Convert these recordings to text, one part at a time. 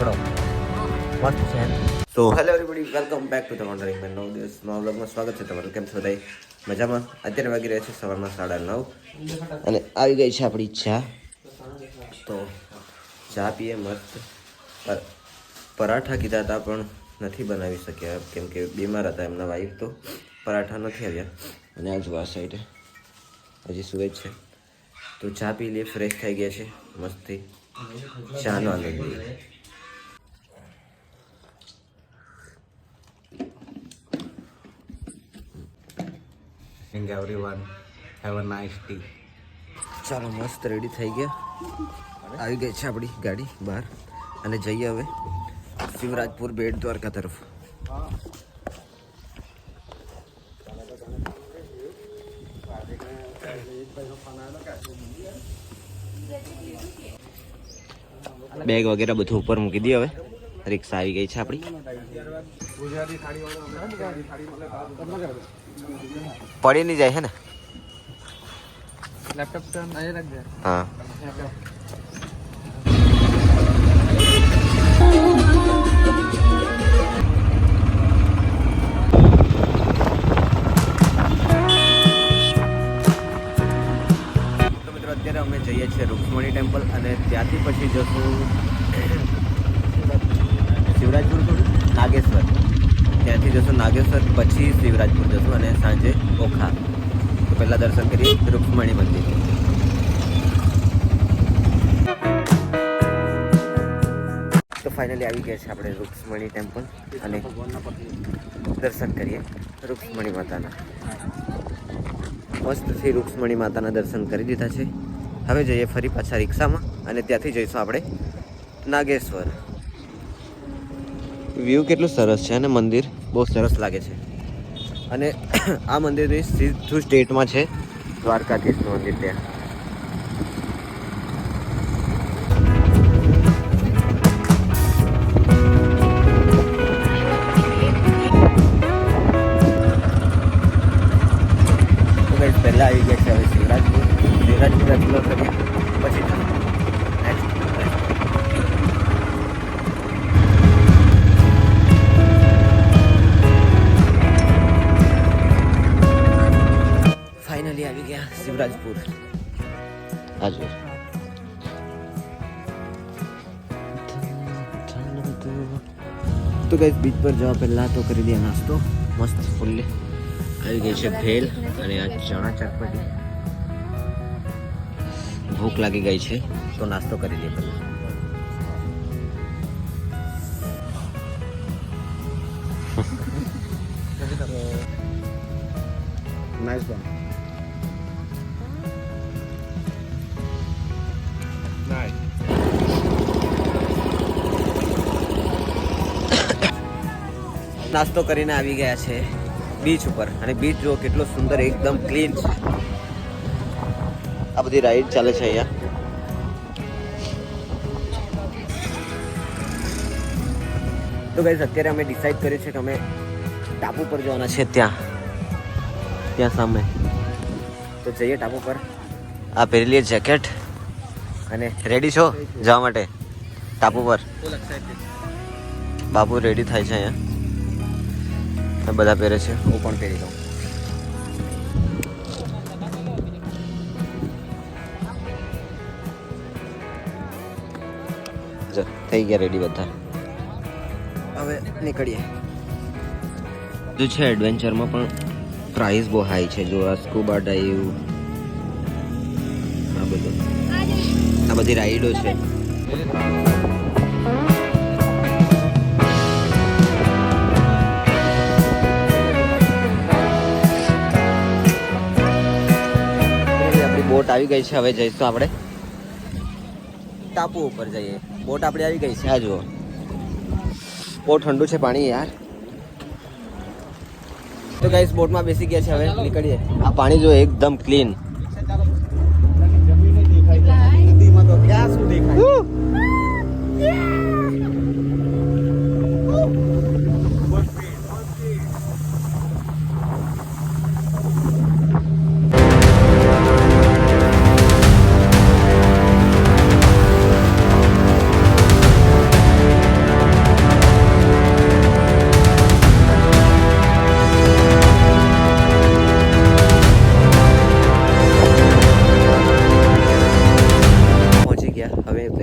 પકડો મસ્ત છે. So hello everybody, welcome back to the wandering man. નવ દિવસના વ્લોગમાં સ્વાગત છે તમારું. કેમ છો બધા? મજામાં? અત્યારે વાગી રહ્યા છે સવારના 9:30 અને આવી ગઈ છે આપણી ચા. તો ચા પીએ મસ્ત. પરાઠા કીધા હતા પણ નથી બનાવી શક્યા કેમ કે બીમાર હતા એમના વાઈફ, તો પરાઠા નથી આવ્યા. અને આ જો આ સાઈડ હજી સુવે જ છે. તો ચા પી લઈએ, ફ્રેશ થઈ ગયા છે મસ્તી. ચાનો આનંદ લઈએ. Everyone have a nice tea. ચાલો મસ્ત રેડી થઈ ગયા. આવી ગઈ છે આપણી ગાડી બહાર અને જઈએ હવે શિવરાજપુર, બેટ દ્વારકા તરફ. બેગ વગેરે બધું ઉપર મૂકી દઈએ. હવે રિક્ષા આવી ગઈ છે આપણી. પડી નહીં જાય હે ને? लैपटॉप तो नजर रख दे. हाँ. તો મિત્રો અત્યારે અમે જઈએ છીએ રૂક્ષ્મણી ટેમ્પલ અને ત્યાંથી પછી જશું શિવરાજપુર, નાગેશ્વર. ત્યાંથી જશું નાગેશ્વર, પછી શિવરાજપુર જશું અને સાંજે ઓખા. તો પહેલાં દર્શન કરીએ રૂક્ષ્મણી મંદિર. તો ફાઇનલી આવી ગયા છે આપણે રૂક્ષ્મણી ટેમ્પલ અને દર્શન કરીએ રૂક્ષ્મણી માતાના. મસ્તથી રૂક્ષ્મણી માતાના દર્શન કરી દીધા છે. હવે જઈએ ફરી પાછા રિક્ષામાં અને ત્યાંથી જઈશું આપણે નાગેશ્વર. વ્યૂ કેટલું સરસ છે અને મંદિર બહુ સરસ લાગે છે. અને આ મંદિરની સીધું સ્ટેટમાં છે દ્વારકાધીશનું મંદિર. ત્યાં પહેલા આવી ગયા છે હવે શિવરાજપુર. શિવરાજપુર એક્સપ્લોર કરીએ પછી ફાઇનલી આવી ગયા શિવરાજપુર. આજુ તો ગાઈસ બીચ પર જવા પહેલા તો કરી દઈએ નાસ્તો મસ્ત ફૂલ્લી. આવી ગઈ છે ભેલ અને આ ચણા ચટપટી. ભૂખ લાગી ગઈ છે તો નાસ્તો કરી દઈએ પહેલા. Nice one. Nice. નાસ્તો કરીને આવી ગયા છે બીચ ઉપર અને બીચ જો કેટલો સુંદર, એકદમ ક્લીન છે. આ બધી રાઈડ ચાલે છે અહીંયા. તો ગાઈસ અત્યારે અમે ડિસાઈડ કર્યું છે કે અમે ટાપુ પર જવાના છે. ત્યાં સામે તો જઈએ ટાપુ પર. આ પહેરી લઈએ જેકેટ અને રેડી છો જવા માટે ટાપુ પર? બાબુ રેડી થાય છે અહીંયા. બધા પહેરે છે, હું પણ પહેરી લઉં. થઈ ગયા રેડી બધા. હવે નીકળીએ. જો છે એડવેન્ચરમાં પણ પ્રાઇસ બહુ હાઈ છે. જો આ સ્કૂબા ડાઈવ, આ બધું, આ બધી રાઈડો છે. બોટ આવી ગઈ છે. હવે જઈશું આપણે ટાપુ ઉપર જઈએ. બોટ આપણી આવી ગઈ છે. આ જુઓ, બહુ ઠંડુ છે પાણી યાર. તો ગાઈસ બોટમાં બેસી ગયા છે. હવે નીકળીએ. આ પાણી જો એકદમ ક્લીન. નદીમાં તો ક્યાં શું દેખાય?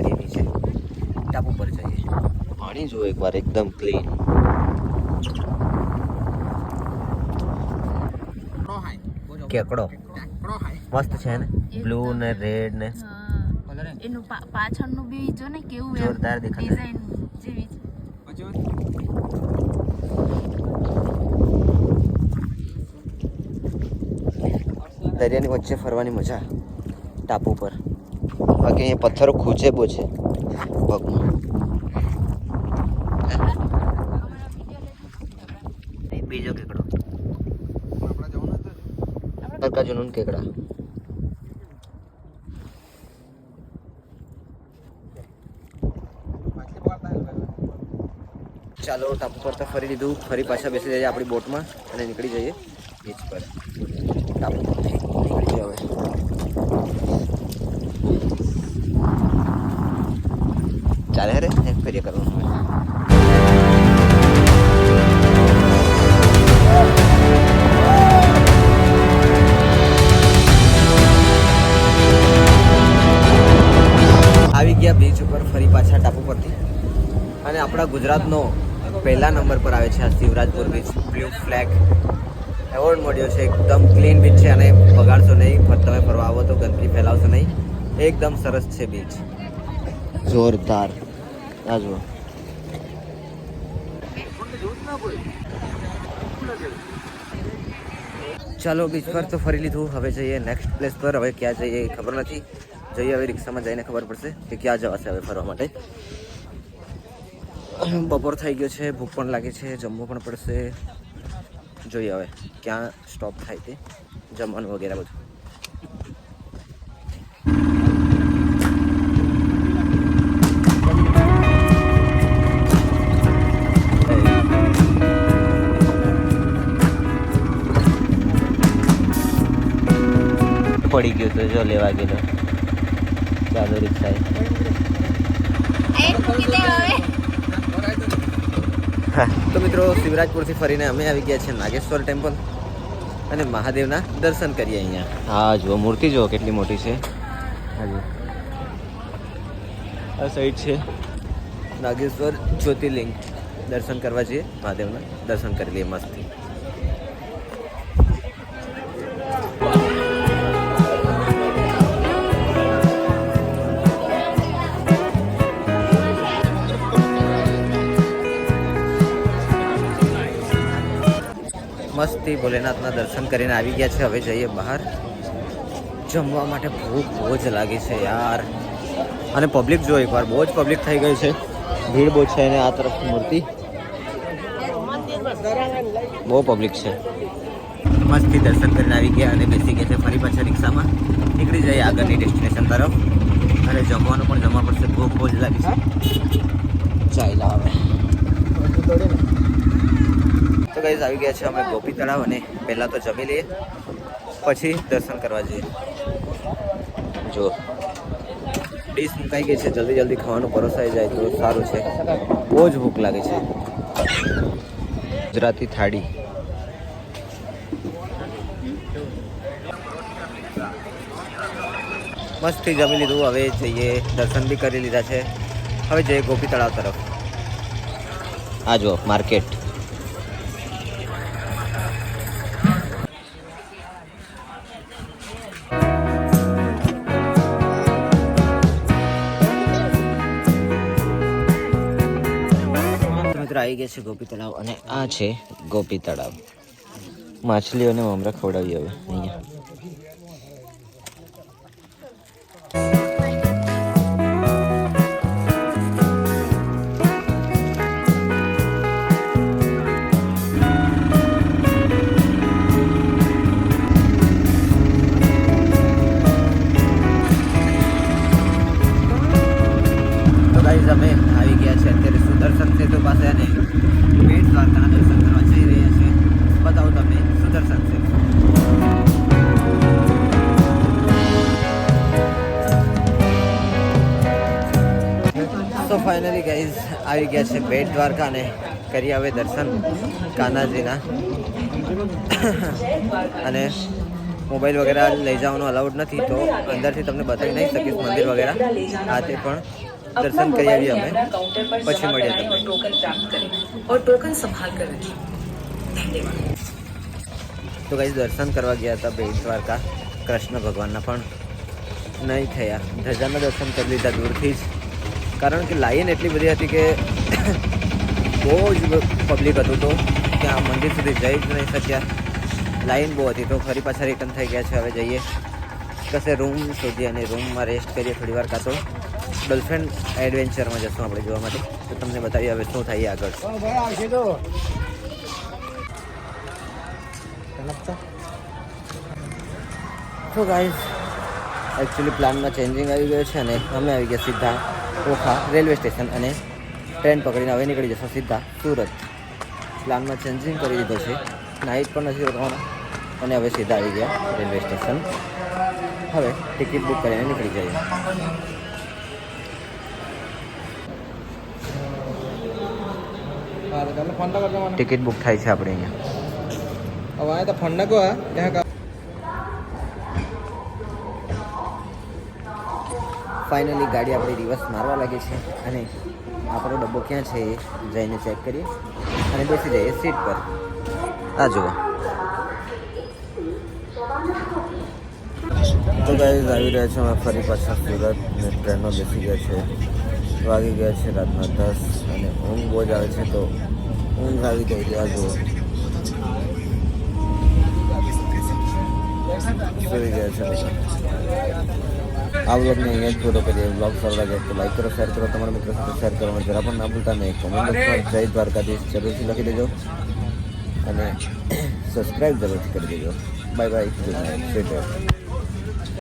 જઈએ નીચે ટાપુ પર જઈએ. પાણી જો એકવાર એકદમ ક્લીન. કેકડો મસ્ત છે ને, બ્લુ ને રેડ ને એનું પાછળનું બી જો ને કેવું જોરદાર દેખાય. ડિઝાઇન જેવી છે. દરિયાની વચ્ચે ફરવાની મજા ટાપુ પર. બાકી અહીંયા પથ્થરો ખૂચે બહુ છે પગમાં. બીજો કેકડો જૂનું કેકડા. ચાલો ટાપુ પર તો ફરી લીધું, ફરી પાછા બેસી જઈએ આપણી બોટમાં અને નીકળી જઈએ બીચ પર. ટાપુ પરથી નીકળી જઈએ હવે. ચાલે રે એક ફેરી કરવાનું. આવી ગયા બીચ ઉપર ફરી પાછા ટાપુ પરથી. અને આપણા ગુજરાતનો પહેલા નંબર પર આવે છે આ Shivrajpur beach. Blue flag award મળ્યો છે. એકદમ ક્લીન બીચ છે અને બગાડશો નહીં. તમે ફરવા આવો તો ગંદકી ફેલાવશો નહીં. એકદમ સરસ છે બીચ, જોરદાર. આ જુઓ. ચાલો બીચ પર તો ફરી લીધું, હવે જઈએ નેક્સ્ટ પ્લેસ પર. હવે ક્યાં જઈએ એ ખબર નથી. જઈએ હવે રિક્ષામાં જઈને ખબર પડશે કે ક્યાં જવાશે હવે ફરવા માટે. બપોર થઈ ગયો છે, ભૂખ પણ લાગે છે, જમવું પણ પડશે. જોઈએ હવે ક્યાં સ્ટોપ થાય તે જમવાનું વગેરે બધું. પડી ગયું તો જો લેવા ગયેલો. ચાલો રિક્ષા. તો મિત્રો શિવરાજપુરથી ફરીને અમે આવી ગયા છીએ નાગેશ્વર ટેમ્પલ અને મહાદેવના દર્શન કરીએ અહીંયા. હા જુઓ મૂર્તિ જુઓ કેટલી મોટી છે. હા આ સાઈડ છે નાગેશ્વર જ્યોતિર્લિંગ. દર્શન કરવા જઈએ મહાદેવના, દર્શન કરી લઈએ મસ્તી. મસ્તી ભોલેનાથના દર્શન કરીને આવી ગયા છે. હવે જઈએ બહાર જમવા માટે. ભૂખ બહુ જ લાગી છે યાર. અને પબ્લિક જો એકવાર બહુ જ પબ્લિક થઈ ગઈ છે, ભીડ બહુ છે. અને આ તરફ મૂર્તિ બહુ પબ્લિક છે. મસ્તી દર્શન કરીને આવી ગયા અને બેસી ગયા છે. ફરી પાછા રિક્ષામાં નીકળી જઈએ આગળની ડેસ્ટિનેશન તરફ. અને જમવાનું પણ જમવા પડશે, ભૂખ બહુ જ લાગી છે. ચાલ્યા હવે તો ગાઈઝ આવી ગયા છે અમે ગોપી તળાવ. અને પહેલાં તો જમી લઈએ, પછી દર્શન કરવા જઈએ. જો ડીશ મુકાઈ ગઈ છે, જલ્દી જલ્દી ખાવાનું પરોસાઈ જાય તો સારું છે. બહુ જ ભૂખ લાગે છે. ગુજરાતી થાળી. મસ્તી જમી લીધું, હવે જઈએ દર્શન બી કરી લીધા છે. હવે જઈએ ગોપી તળાવ તરફ. આ જો માર્કેટ. આવી ગયા છે ગોપી તળાવ અને આ છે ગોપી તળાવ. માછલીઓને મમરા ખવડાવી હવે અહીંયા. તો ગાઈઝ અમે આવી ગયા છે અત્યારે સુદર્શન સેતુ પાસે અને બેટ દ્વારકાના દર્શન કરવા જઈ રહ્યા છે. બતાવું તમને સુદર્શન સેતુ. તો ફાઇનલી ગાઈઝ આવી ગયા છે બેટ દ્વારકા અને કરી હવે દર્શન કાનાજીના. અને મોબાઈલ વગેરે લઈ જવાનું અલાઉડ નથી, તો અંદરથી તમને બતાવી નહીં શકીશ મંદિર વગેરે. આ તે પણ દર્શન કરી આવીએ અમે काउंटर पर પછી जमा મળીએ कराएं તમને और टोकन प्राप्त करें और टोकन संभाल कर रखें धन्यवाद। તો ગાઈસ દર્શન કરવા ગયા હતા બેટ દ્વારકા કૃષ્ણ ભગવાનના પણ નહીં થયા ધજાના દર્શન કરી લીધા દૂરથી જ કારણ કે લાઈન એટલી બધી હતી કે બહુ જ પબ્લિક હતું તો ત્યાં મંદિર સુધી જઈ જ નહીં શક્યા લાઈન બહુ હતી તો ફરી પાછા રિટર્ન થઈ ગયા છે હવે જઈએ કશે રૂમ શોધીએ અને રૂમમાં રેસ્ટ કરીએ થોડી વાર કાં તો ડોલ્ફિન એડવેન્ચરમાં જશું આપણે જોવા માટે તો તમને બતાવીએ હવે શું થાય આગળ ભાઈ આવશે તો તો ગાઈઝ એકચ્યુઅલી પ્લાનમાં ચેન્જિંગ આવી ગયો છે અને અમે આવી ગયા સીધા ઓખા રેલવે સ્ટેશન અને ટ્રેન પકડીને હવે નીકળી જશું સીધા સુરત પ્લાનમાં ચેન્જિંગ કરી દીધો છે નાઇટ પણ નથી રોકવાના અને હવે સીધા આવી ગયા રેલવે સ્ટેશન હવે ટિકિટ બુક કરીને નીકળી જઈએ ટિકિટ બુક થાય છે આપણે અહીંયા अब आए तो फंडा को है यहाँ का ફાઇનલી ગાડી આપણી રિવર્સ મારવા લાગી છે અને આપણો ડબ્બો ક્યાં છે એ જઈને ચેક કરીએ અને બેસી જઈએ સીટ પર આ જુઓ તો ગાઈઝ આવી રહ્યા છે અમે ફરી પાછા સુરત ને ટ્રેનમાં બેસી ગયા છે વાગી ગયા છે રાતના 10 અને ઊંઘ બહુ જ આવે છે તો ઊંઘ આવી ગઈ છે આ જુઓ સુઈ ગયા છે બધા આ વ્લોગને અહીંયા જ પૂરો કરીએ વ્લોગ સારો લાગે તો લાઈક કરો શેર કરો તમારા મિત્રો સાથે શેર કરવાનું જરા પણ ના ભૂલતા નહીં કોમેન્ટ બોક્સમાં જય દ્વારકાધીશ જરૂરથી લખી દેજો અને સબસ્ક્રાઈબ જરૂરથી કરી દેજો bye bye good night sweet